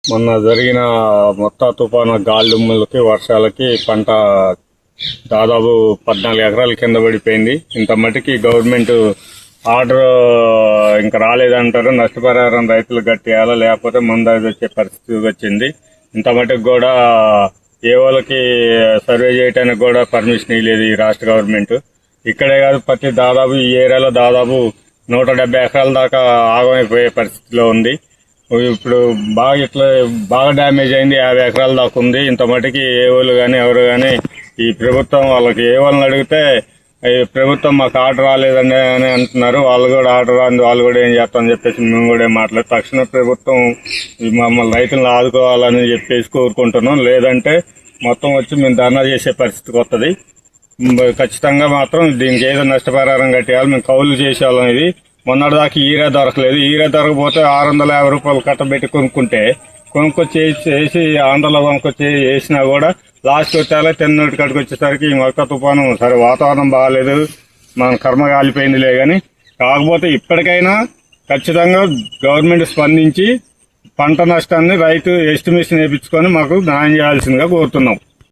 మొన్న జరిగిన మొత్తం తుఫాను గాలిదుమ్ములకి వర్షాలకి పంట దాదాపు 14 ఎకరాల కింద పడిపోయింది. ఇంత మటుకి గవర్నమెంట్ ఆర్డర్ ఇంకా రాలేదంటారు. నష్టపరిహారం రైతులకు కట్టేయాలా, లేకపోతే ముందు వచ్చే పరిస్థితి వచ్చింది. ఇంత మటుకు కూడా ఏ వాళ్ళకి సర్వే చేయడానికి కూడా పర్మిషన్ ఇవ్వలేదు ఈ రాష్ట్ర గవర్నమెంట్. ఇక్కడే కాదు, ప్రతి దాదాపు ఈ ఏరియాలో దాదాపు 170 ఎకరాల దాకా ఆగమైపోయే పరిస్థితిలో ఉంది. ఇప్పుడు బాగా డ్యామేజ్ అయింది. 50 ఎకరాల దాకా ఉంది. ఇంత మటుకి ఏ వాళ్ళు కానీ ఎవరు కానీ ఈ ప్రభుత్వం వాళ్ళకి ఏ వాళ్ళని అడిగితే ఈ ప్రభుత్వం మాకు ఆర్డర్ రాలేదని అని అంటున్నారు. వాళ్ళు కూడా ఆర్డర్ రాని వాళ్ళు కూడా ఏం చేస్తామని చెప్పేసి మేము కూడా మాట్లాడి తక్షణ ప్రభుత్వం మమ్మల్ని రైతులను ఆదుకోవాలని చెప్పేసి కోరుకుంటున్నాం. లేదంటే మొత్తం వచ్చి మేము ధర్నా చేసే పరిస్థితికి వస్తుంది. ఖచ్చితంగా మాత్రం దీనికి ఏదో నష్టపరిహారం కట్టేయాలి. మేము కౌలు చేసేవాళ్ళం. ఇది మొన్నటిదాకా ఈరా దొరకలేదు. ఈరా దొరకపోతే 650 రూపాయలు కట్టబెట్టి కొనుక్కొచ్చి వేసి ఆంధ్రలో కొనుక్కొచ్చి వేసినా కూడా లాస్ట్ వచ్చేలా తెన్నోటి కాడికి వచ్చేసరికి ఈ మొక్క తుఫాను సరే వాతావరణం బాగాలేదు, మన కర్మ కాలిపోయిందిలే. కానీ కాకపోతే ఇప్పటికైనా ఖచ్చితంగా గవర్నమెంట్ స్పందించి పంట నష్టాన్ని రైతు ఎస్టిమేషన్ వేయించుకొని మాకు న్యాయం చేయాల్సిందిగా కోరుతున్నాం.